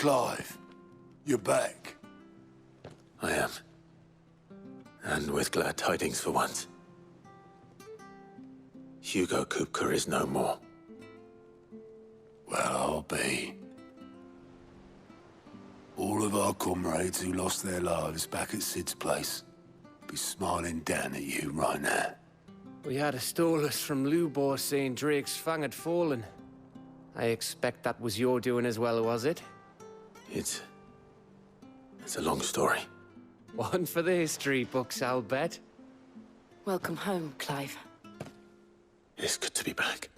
Clive, you're back. I am. And with glad tidings for once. Hugo Kupka is no more. Well, I'll be. All of our comrades who lost their lives back at Sid's place be smiling down at you right now. We had a stolus from Lubor saying Drake's fang had fallen. I expect that was your doing as well, was it? It's a long story. One for the history books, I'll bet. Welcome home, Clive. It's good to be back.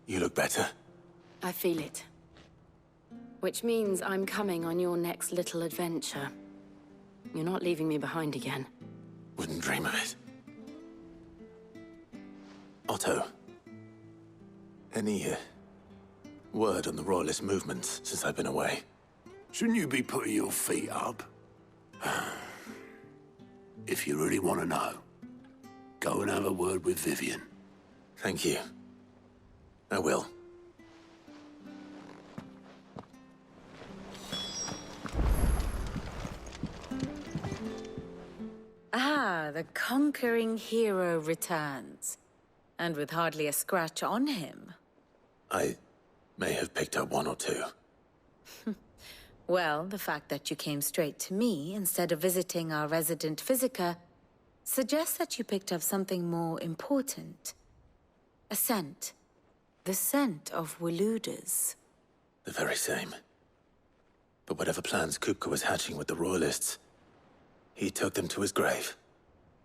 You look better. I feel it. Which means I'm coming on your next little adventure. You're not leaving me behind again. Wouldn't dream of it. Otto, any word on the Royalist movements since I've been away? Shouldn't you be putting your feet up? If you really want to know, go and have a word with Vivian. Thank you. I will. Ah, the conquering hero returns. And with hardly a scratch on him. I may have picked up one or two. Well, the fact that you came straight to me instead of visiting our resident physiker suggests that you picked up something more important. A scent. The scent of Waludas. The very same. But whatever plans Kupka was hatching with the Royalists, he took them to his grave.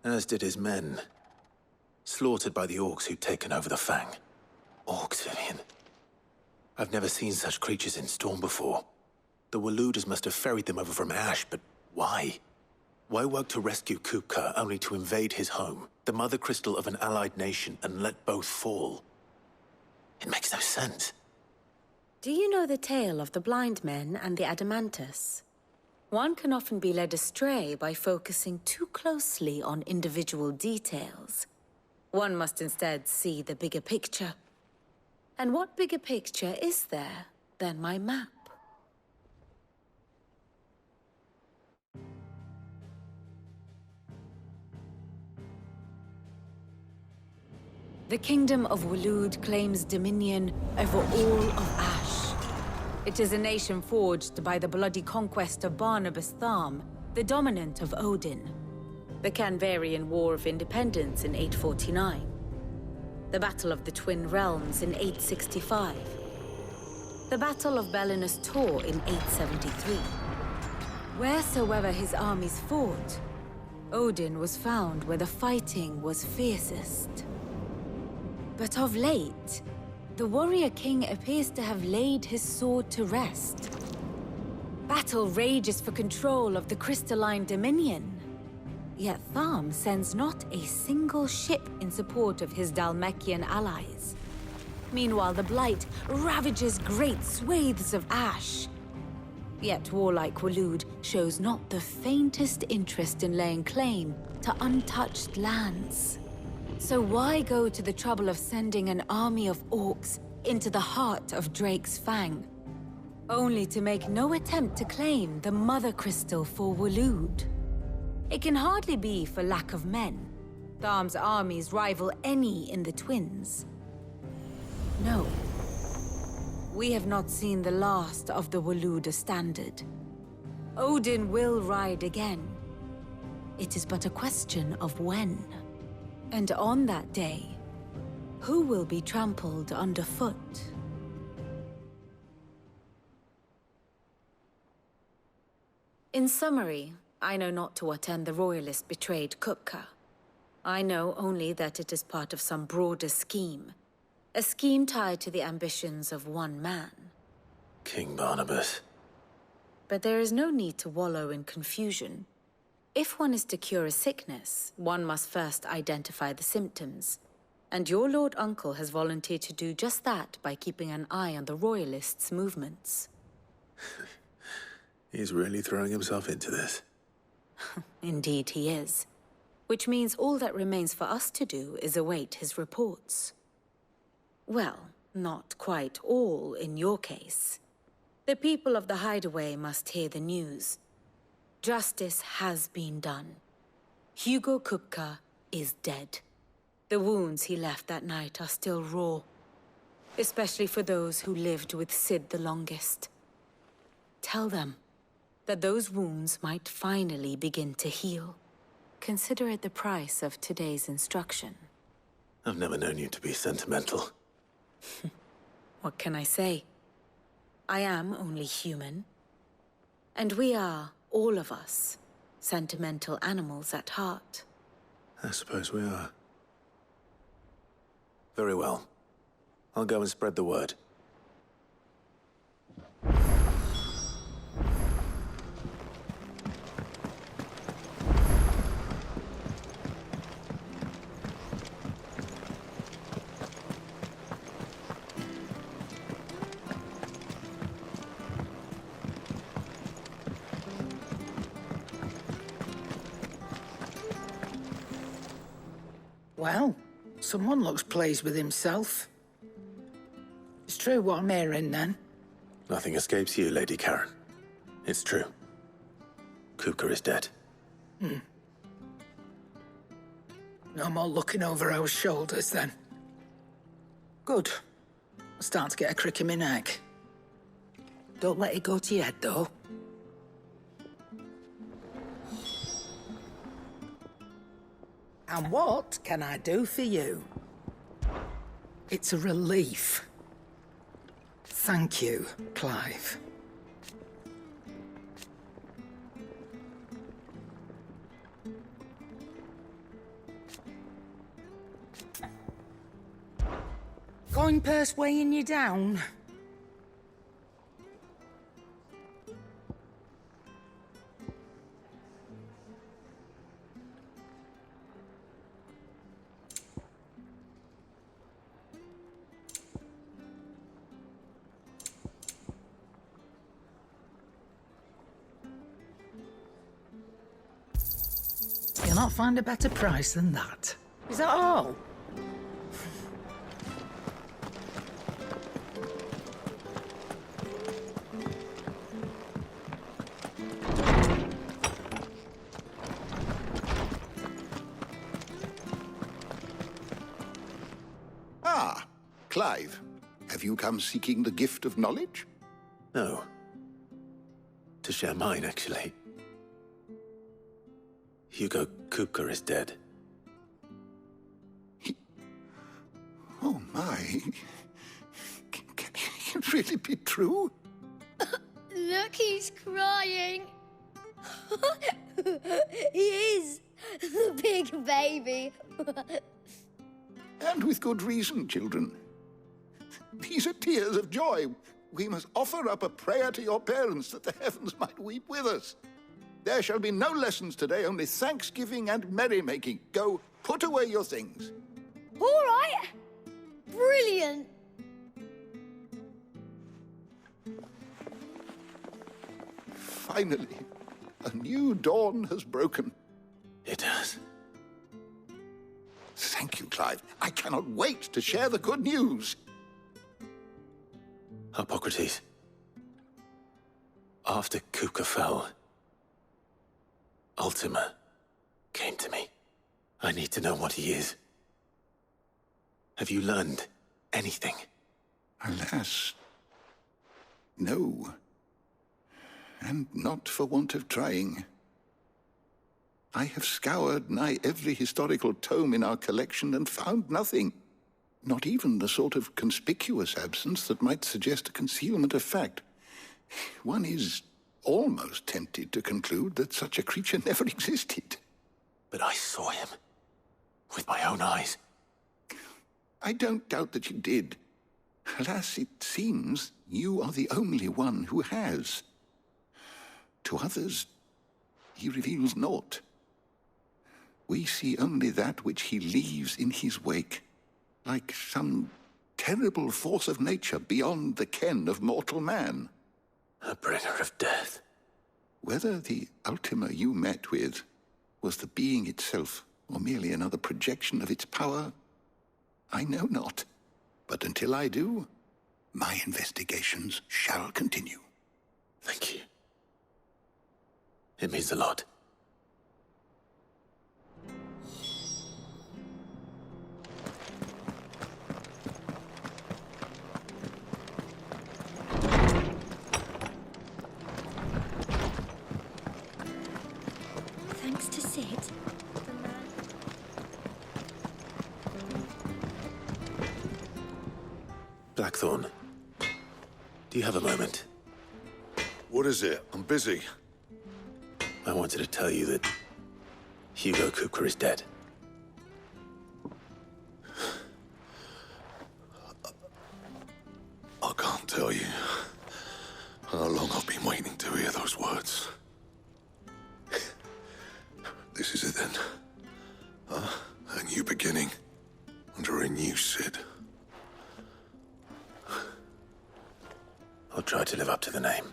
As did his men. Slaughtered by the orcs who'd taken over the Fang. Orcs, Vivian. I've never seen such creatures in Storm before. The Waludas must have ferried them over from Ash, but why? Why work to rescue Kupka only to invade his home, the mother crystal of an allied nation, and let both fall? It makes no sense. Do you know the tale of the blind men and the Adamantus? One can often be led astray by focusing too closely on individual details. One must instead see the bigger picture. And what bigger picture is there than my map? The Kingdom of Waloed claims dominion over all of Ash. It is a nation forged by the bloody conquest of Barnabas Tharm, the dominant of Odin. The Canvarian War of Independence in 849. The Battle of the Twin Realms in 865. The Battle of Belinus Tor in 873. Wheresoever his armies fought, Odin was found where the fighting was fiercest. But of late, the warrior king appears to have laid his sword to rest. Battle rages for control of the crystalline dominion. Yet Tharm sends not a single ship in support of his Dhalmekian allies. Meanwhile, the Blight ravages great swathes of Ash. Yet warlike Waloed shows not the faintest interest in laying claim to untouched lands. So why go to the trouble of sending an army of orcs into the heart of Drake's Fang, only to make no attempt to claim the Mother Crystal for Waloed? It can hardly be for lack of men. Tharm's armies rival any in the Twins. No. We have not seen the last of the Waluda standard. Odin will ride again. It is but a question of when. And on that day, who will be trampled underfoot? In summary, I know not to what end the Royalist betrayed Kupka. I know only that it is part of some broader scheme. A scheme tied to the ambitions of one man. King Barnabas. But there is no need to wallow in confusion. If one is to cure a sickness, one must first identify the symptoms. And your Lord Uncle has volunteered to do just that by keeping an eye on the Royalists' movements. He's really throwing himself into this. Indeed he is. Which means all that remains for us to do is await his reports. Well, not quite all in your case. The people of the Hideaway must hear the news. Justice has been done. Hugo Kupka is dead. The wounds he left that night are still raw, especially for those who lived with Sid the longest. Tell them that those wounds might finally begin to heal. Consider it the price of today's instruction. I've never known you to be sentimental. What can I say? I am only human. And we are, all of us, sentimental animals at heart. I suppose we are. Very well. I'll go and spread the word. Well, someone looks pleased with himself. It's true what I'm hearing, then. Nothing escapes you, Lady Karen. It's true. Kupka is dead. No more looking over our shoulders, then. Good. I'm starting to get a crick in my neck. Don't let it go to your head, though. And what can I do for you? It's a relief. Thank you, Clive. Coin purse weighing you down? You'll not find a better price than that. Is that all? Ah, Clive. Have you come seeking the gift of knowledge? No. To share mine, actually. Hugo Kupka is dead. Oh, my. Can it really be true? Look, he's crying. He is. The big baby. And with good reason, children. These are tears of joy. We must offer up a prayer to your parents that the heavens might weep with us. There shall be no lessons today, only thanksgiving and merrymaking. Go, put away your things. All right. Brilliant. Finally, a new dawn has broken. It has. Thank you, Clive. I cannot wait to share the good news. Hippocrates. After Kupka fell, Ultima came to me. I need to know what he is. Have you learned anything? Alas, no. And not for want of trying. I have scoured nigh every historical tome in our collection and found nothing. Not even the sort of conspicuous absence that might suggest a concealment of fact. One is almost tempted to conclude that such a creature never existed. But I saw him. With my own eyes. I don't doubt that you did. Alas, it seems you are the only one who has. To others, he reveals naught. We see only that which he leaves in his wake, like some terrible force of nature beyond the ken of mortal man. A bringer of death. Whether the Ultima you met with was the being itself, or merely another projection of its power, I know not. But until I do, my investigations shall continue. Thank you. It means a lot. Thanks to Sid. Blackthorn, do you have a moment? What is it? I'm busy. I wanted to tell you that Hugo Kupka is dead. I can't tell you how long I've been waiting to hear those words. This is it then. Huh? A new beginning under a new Sid. I'll try to live up to the name.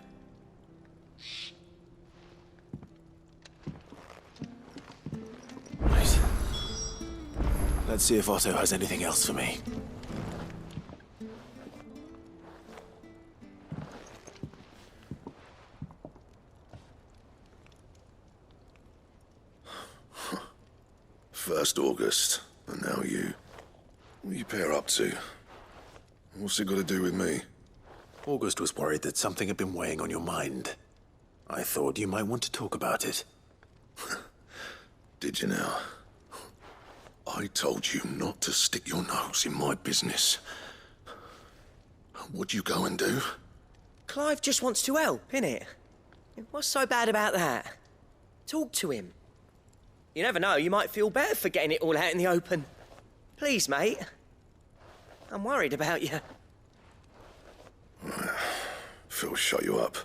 Right. Let's see if Otto has anything else for me. First August, and now you. What are you pair up to? What's it got to do with me? August was worried that something had been weighing on your mind. I thought you might want to talk about it. Did you now? I told you not to stick your nose in my business. What'd you go and do? Clive just wants to help, innit? What's so bad about that? Talk to him. You never know, you might feel better for getting it all out in the open. Please, mate. I'm worried about you. Phil shut you up.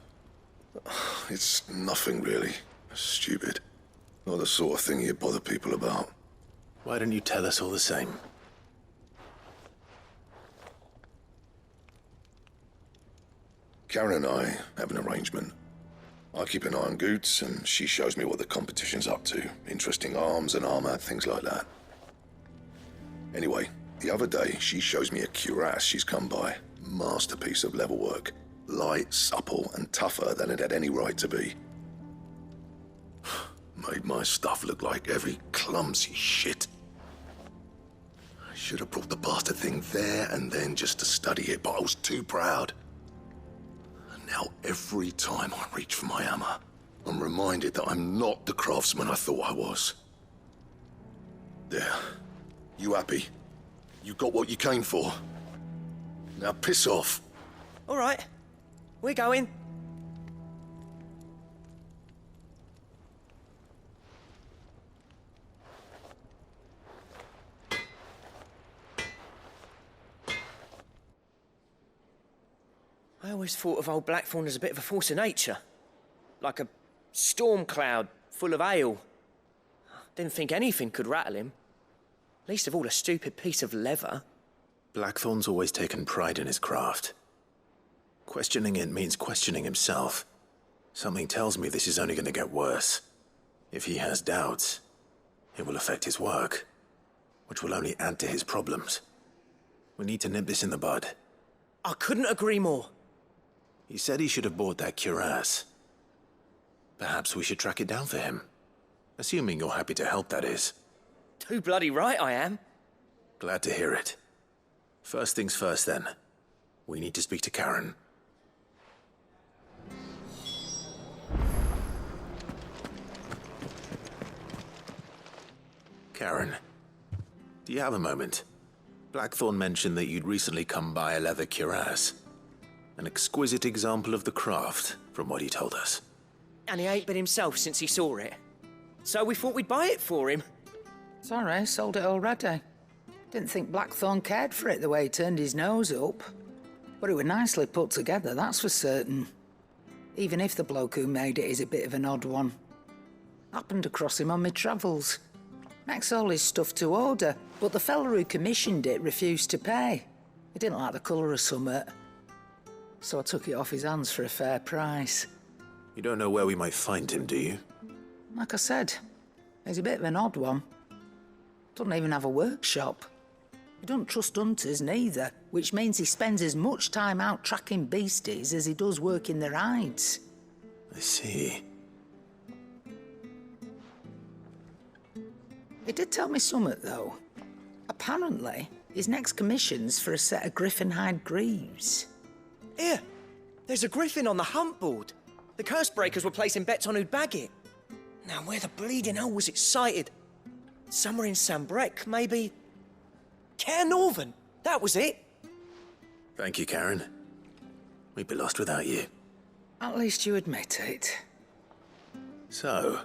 It's nothing really. Stupid. Not the sort of thing you bother people about. Why don't you tell us all the same? Karen and I have an arrangement. I keep an eye on Goots, and she shows me what the competition's up to. Interesting arms and armor, things like that. Anyway, the other day, she shows me a cuirass she's come by. Masterpiece of level work. Light, supple, and tougher than it had any right to be. Made my stuff look like every clumsy shit. I should have brought the bastard thing there and then just to study it, but I was too proud. And now every time I reach for my hammer, I'm reminded that I'm not the craftsman I thought I was. There. You happy? You got what you came for. Now piss off. All right. We're going. I always thought of old Blackthorn as a bit of a force of nature. Like a storm cloud full of hail. Didn't think anything could rattle him. Least of all a stupid piece of leather. Blackthorn's always taken pride in his craft. Questioning it means questioning himself. Something tells me this is only going to get worse. If he has doubts, it will affect his work, which will only add to his problems. We need to nip this in the bud. I couldn't agree more. He said he should have bought that cuirass. Perhaps we should track it down for him. Assuming you're happy to help, that is. Too bloody right I am. Glad to hear it. First things first, then. We need to speak to Karen. Karen, do you have a moment? Blackthorn mentioned that you'd recently come by a leather cuirass. An exquisite example of the craft, from what he told us. And he ain't been himself since he saw it. So we thought we'd buy it for him. Sorry, sold it already. Didn't think Blackthorn cared for it the way he turned his nose up. But it was nicely put together, that's for certain. Even if the bloke who made it is a bit of an odd one. Happened across him on my travels. Makes all his stuff to order, but the fella who commissioned it refused to pay. He didn't like the colour of summit. So I took it off his hands for a fair price. You don't know where we might find him, do you? Like I said, he's a bit of an odd one. Doesn't even have a workshop. He don't trust hunters neither, which means he spends as much time out tracking beasties as he does working their hides. I see. He did tell me something, though. Apparently, his next commission's for a set of griffin hide greaves. Here, there's a griffin on the hunt board. The curse breakers were placing bets on who'd bag it. Now, where the bleeding hell was it sighted? Somewhere in Sambrec, maybe... Care Northern, that was it. Thank you, Karen. We'd be lost without you. At least you admit it. So,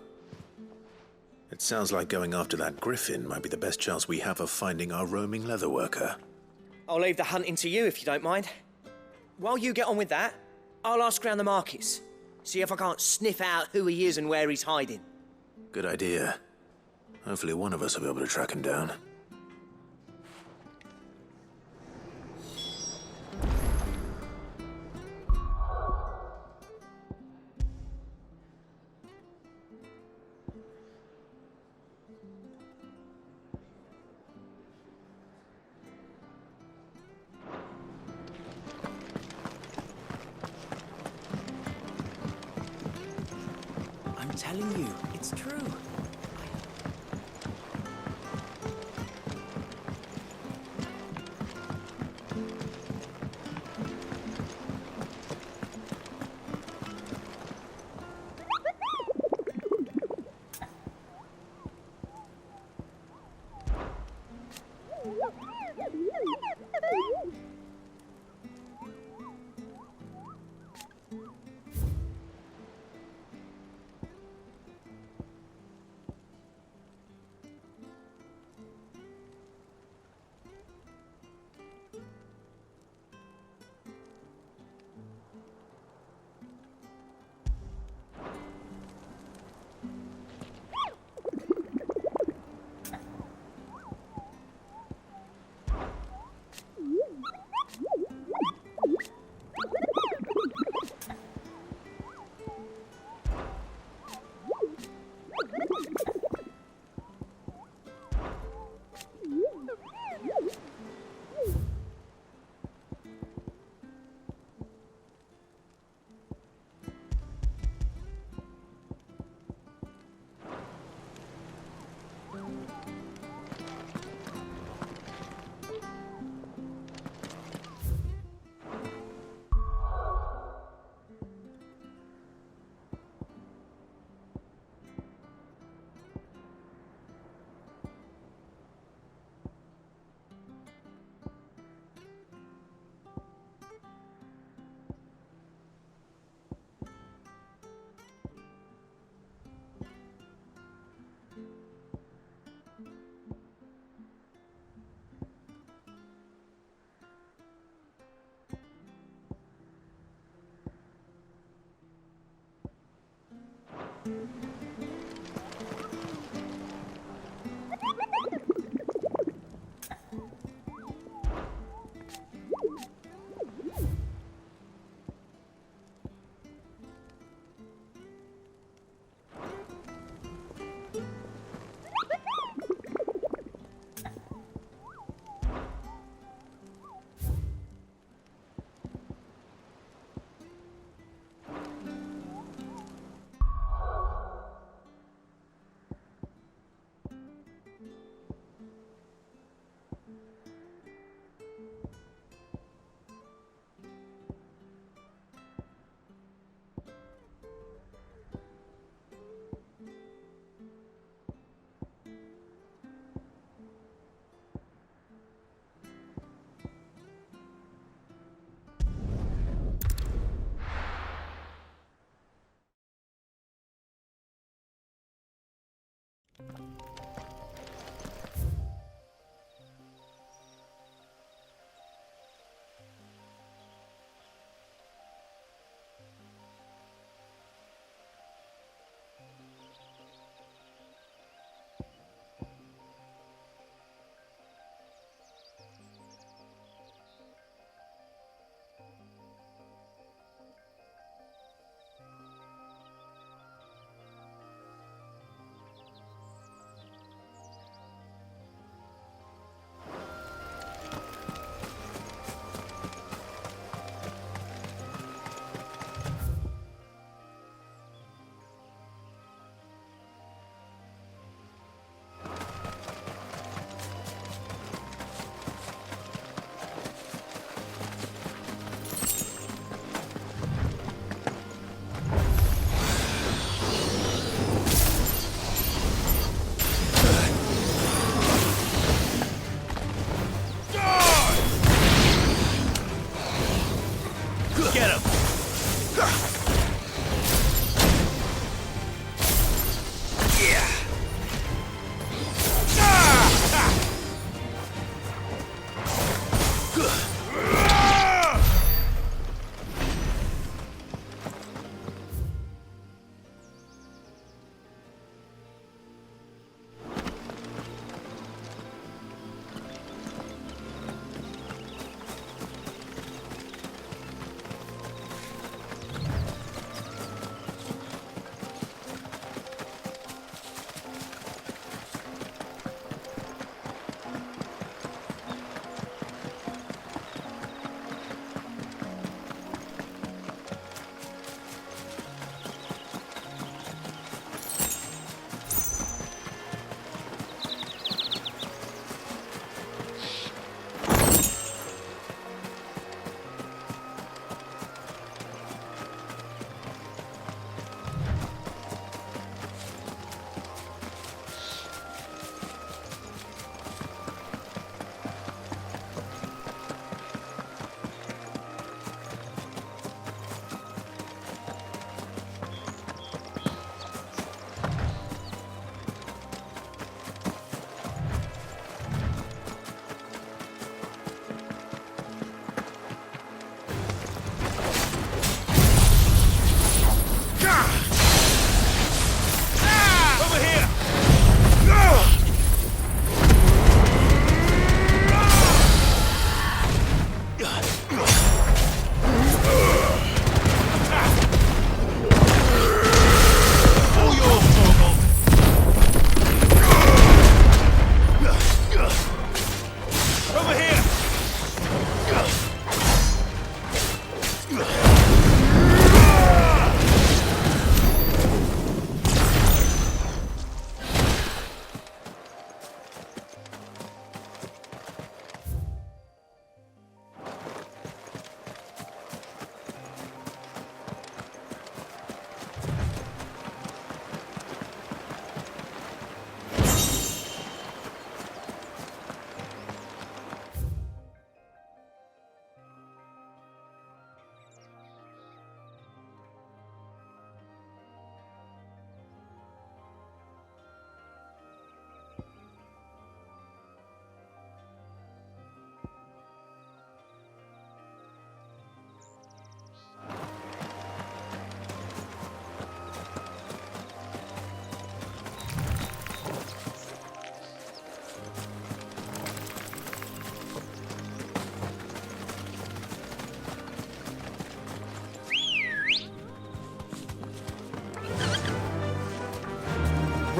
it sounds like going after that griffin might be the best chance we have of finding our roaming leatherworker. I'll leave the hunting to you if you don't mind. While you get on with that, I'll ask around the markets. See if I can't sniff out who he is and where he's hiding. Good idea. Hopefully one of us will be able to track him down. I'm telling you, it's true.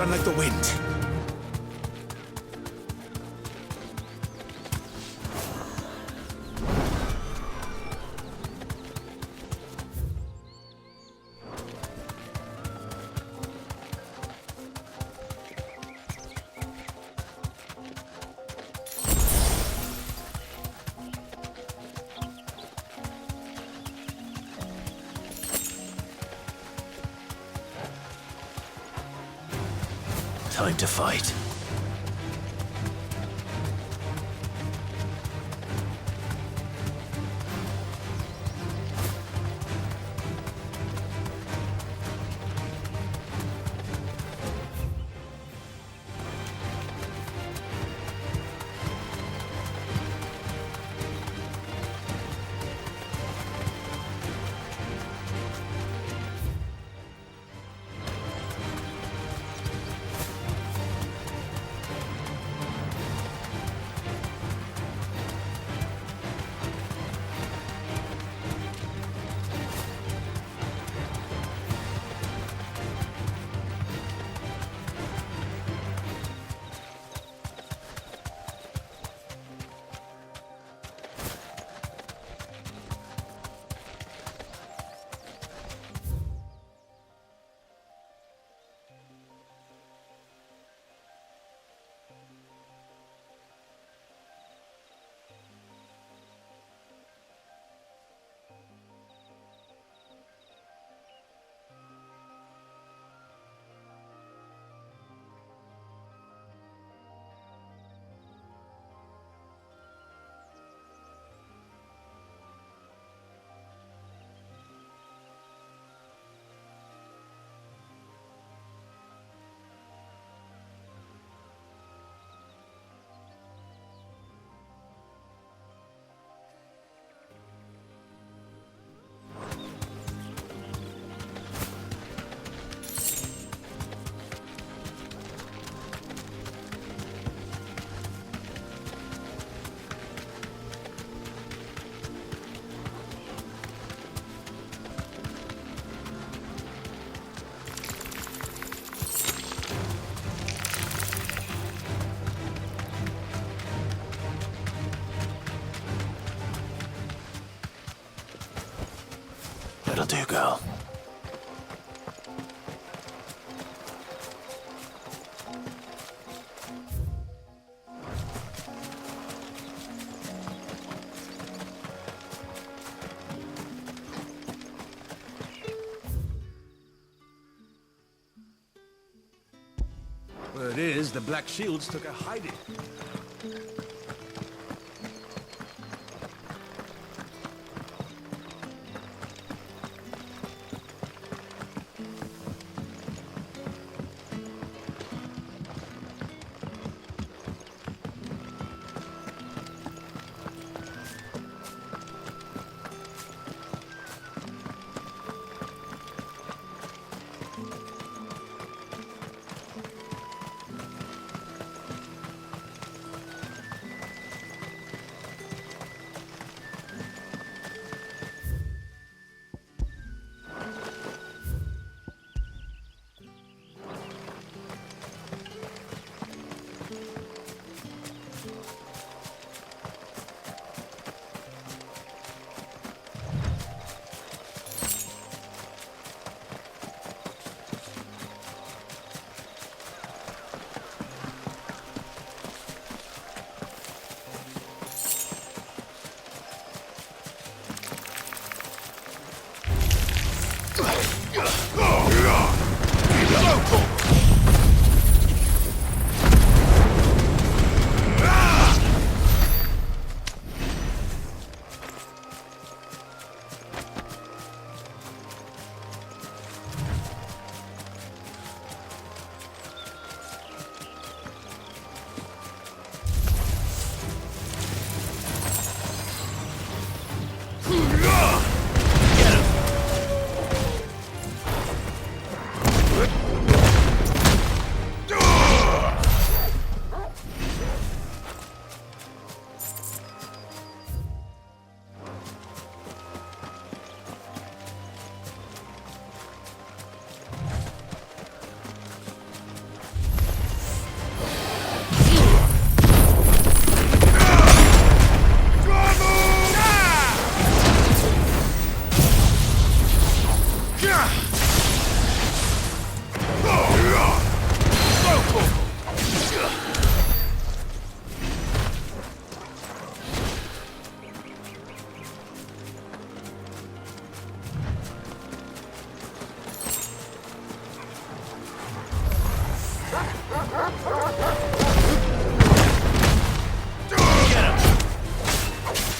run like the wind. Time to fight. That'll do, girl. Word is, the Black Shields took a hiding.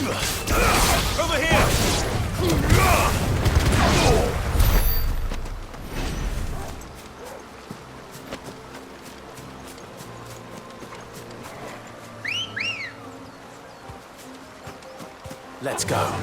Over here! Let's go.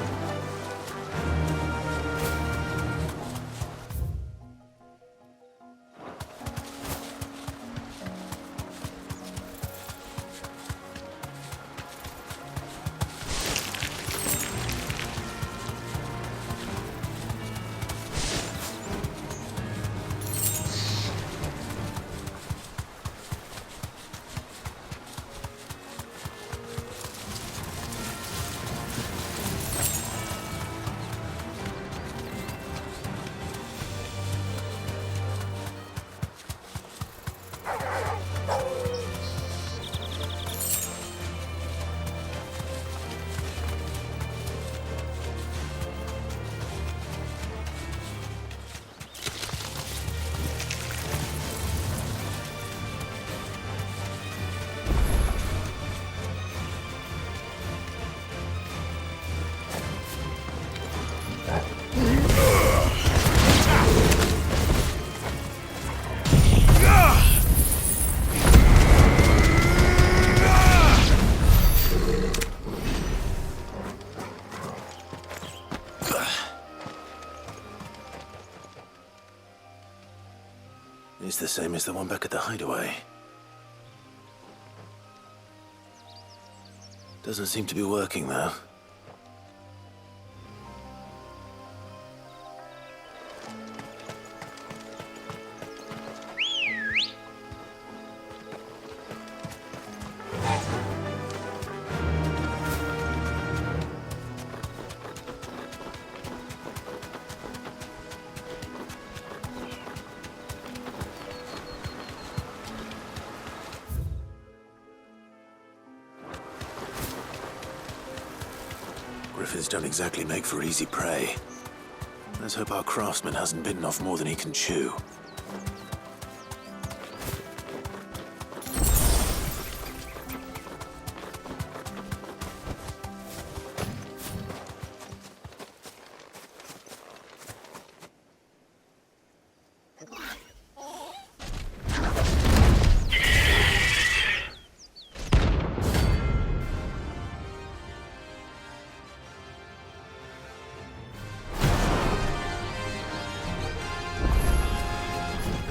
It's the same as the one back at the hideaway. Doesn't seem to be working, though. Griffins don't exactly make for easy prey. Let's hope our craftsman hasn't bitten off more than he can chew.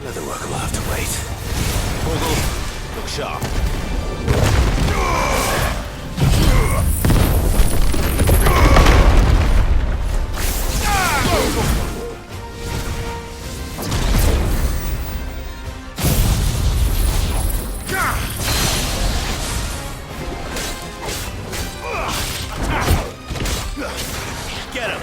Leatherwork will have to wait. Bogle, look sharp. Get him!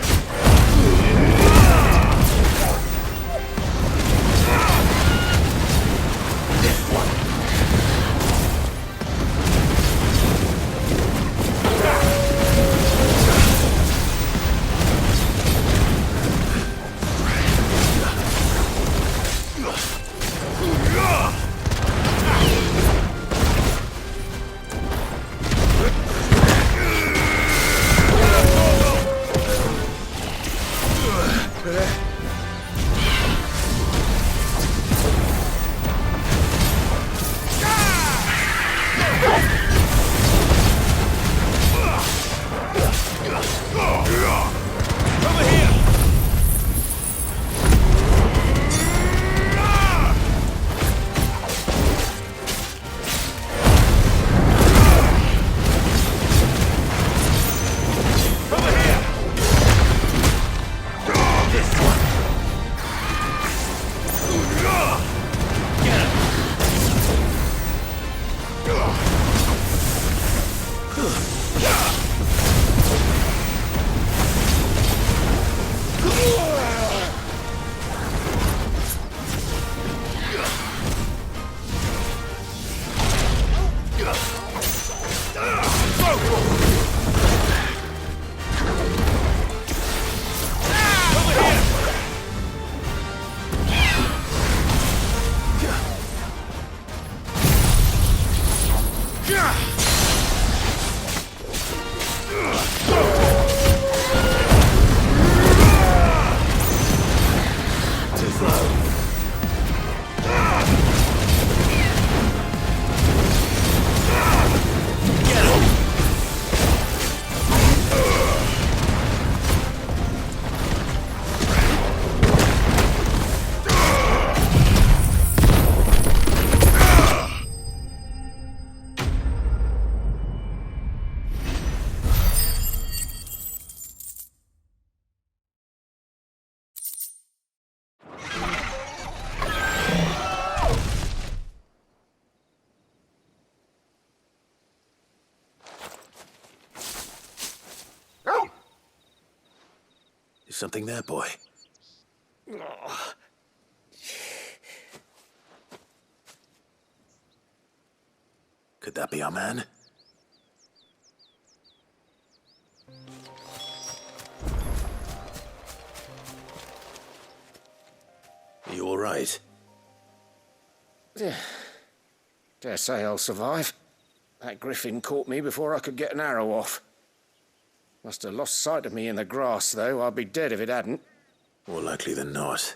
Is something there, boy? Could that be our man? Are you all right? Yeah. Dare say I'll survive. That griffin caught me before I could get an arrow off. Must have lost sight of me in the grass, though. I'd be dead if it hadn't. More likely than not.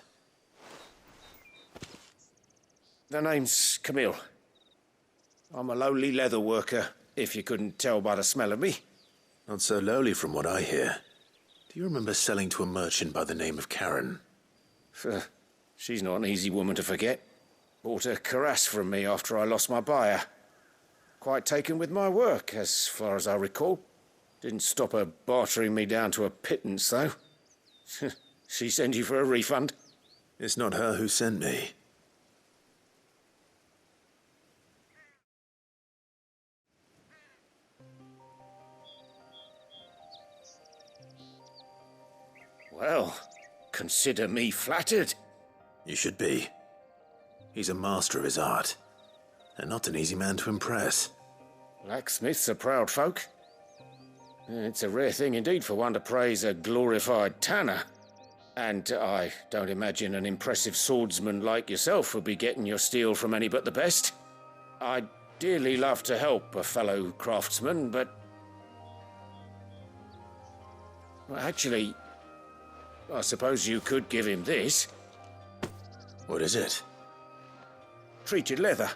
The name's Camille. I'm a lowly leather worker, if you couldn't tell by the smell of me. Not so lowly from what I hear. Do you remember selling to a merchant by the name of Karen? She's not an easy woman to forget. Bought a cuirass from me after I lost my buyer. Quite taken with my work, as far as I recall. Didn't stop her bartering me down to a pittance, though. She sent you for a refund? It's not her who sent me. Well, consider me flattered. You should be. He's a master of his art, and not an easy man to impress. Blacksmiths are proud folk. It's a rare thing indeed for one to praise a glorified tanner. And I don't imagine an impressive swordsman like yourself would be getting your steel from any but the best. I'd dearly love to help a fellow craftsman, but... Well, actually, I suppose you could give him this. What is it? Treated leather.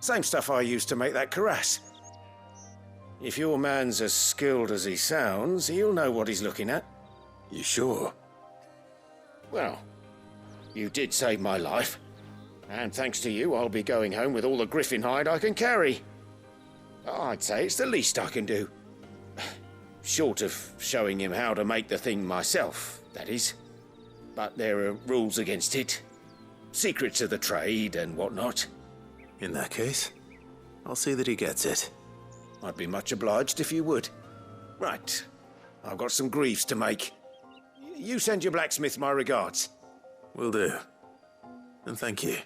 Same stuff I used to make that cuirass. If your man's as skilled as he sounds, he'll know what he's looking at. You sure? Well, you did save my life. And thanks to you, I'll be going home with all the griffin hide I can carry. I'd say it's the least I can do. Short of showing him how to make the thing myself, that is. But there are rules against it. Secrets of the trade and whatnot. In that case, I'll see that he gets it. I'd be much obliged if you would. Right. I've got some greaves to make. You send your blacksmith my regards. Will do. And thank you.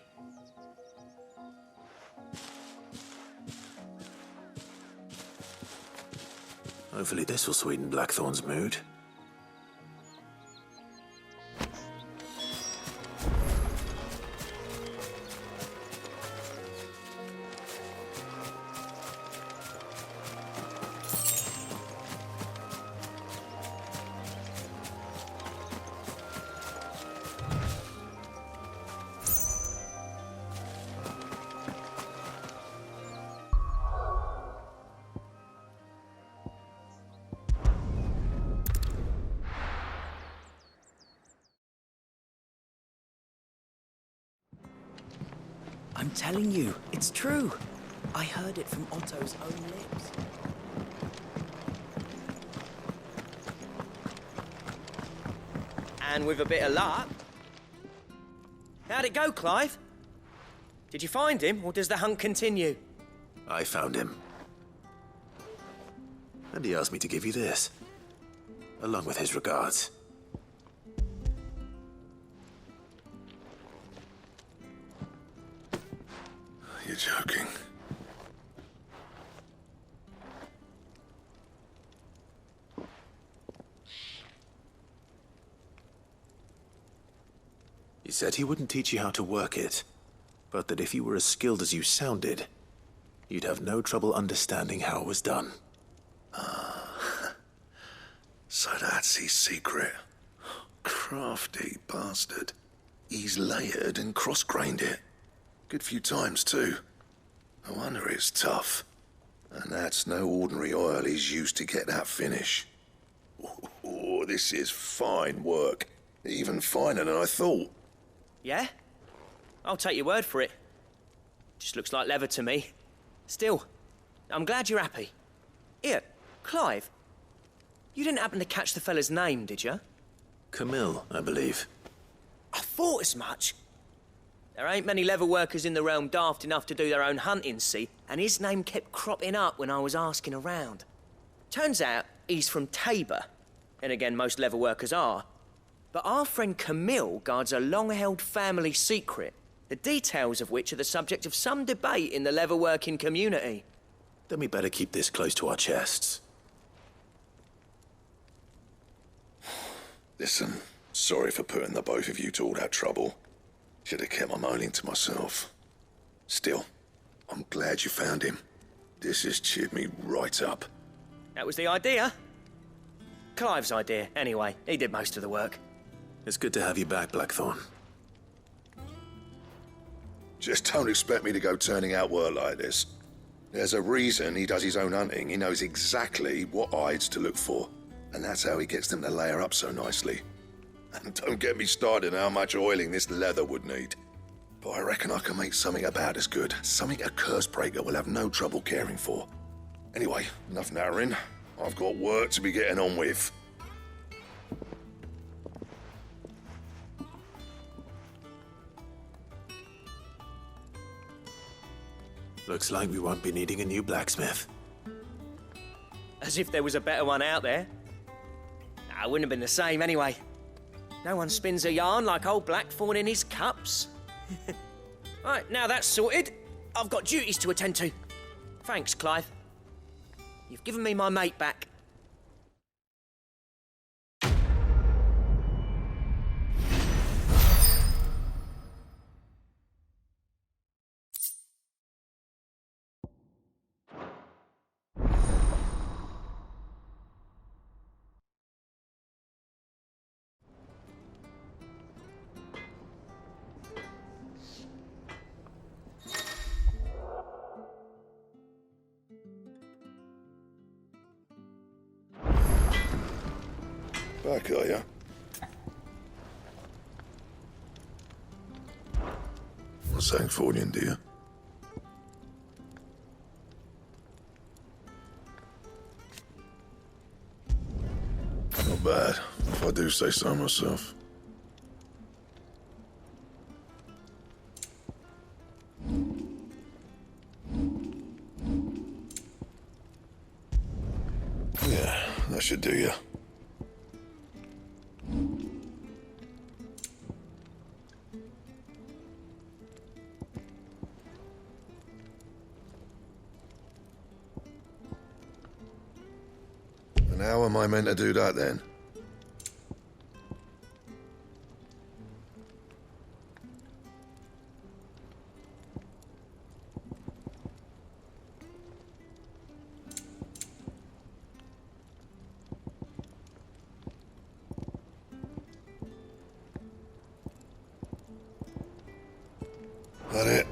Hopefully this will sweeten Blackthorn's mood. I'm telling you, it's true. I heard it from Otto's own lips. And with a bit of luck... How'd it go, Clive? Did you find him, or does the hunt continue? I found him. And he asked me to give you this, along with his regards. You're joking. He said he wouldn't teach you how to work it, but that if you were as skilled as you sounded, you'd have no trouble understanding how it was done. So that's his secret. Crafty bastard. He's layered and cross-grained it. Good few times, too. No wonder it's tough. And that's no ordinary oil he's used to get that finish. Oh, this is fine work. Even finer than I thought. Yeah? I'll take your word for it. Just looks like leather to me. Still, I'm glad you're happy. Here, Clive. You didn't happen to catch the fella's name, did you? Camille, I believe. I thought as much. There ain't many leather workers in the realm daft enough to do their own hunting, see? And his name kept cropping up when I was asking around. Turns out he's from Tabor. And again, most leather workers are. But our friend Camille guards a long-held family secret, the details of which are the subject of some debate in the leatherworking community. Then we better keep this close to our chests. Listen, sorry for putting the both of you to all that trouble. Should have kept my moaning to myself. Still, I'm glad you found him. This has cheered me right up. That was the idea. Clive's idea, anyway. He did most of the work. It's good to have you back, Blackthorn. Just don't expect me to go turning out work like this. There's a reason he does his own hunting. He knows exactly what hides to look for. And that's how he gets them to layer up so nicely. And don't get me started on how much oiling this leather would need. But I reckon I can make something about as good. Something a curse breaker will have no trouble caring for. Anyway, enough narrowing. I've got work to be getting on with. Looks like we won't be needing a new blacksmith. As if there was a better one out there. Nah, it wouldn't have been the same anyway. No one spins a yarn like old Blackthorn in his cups. Right, now that's sorted, I've got duties to attend to. Thanks, Clive. You've given me my mate back. Back, are ya? What's that for you, dear? Not bad, if I do say so myself. Yeah, that should do you. And how am I meant to do that then? That it?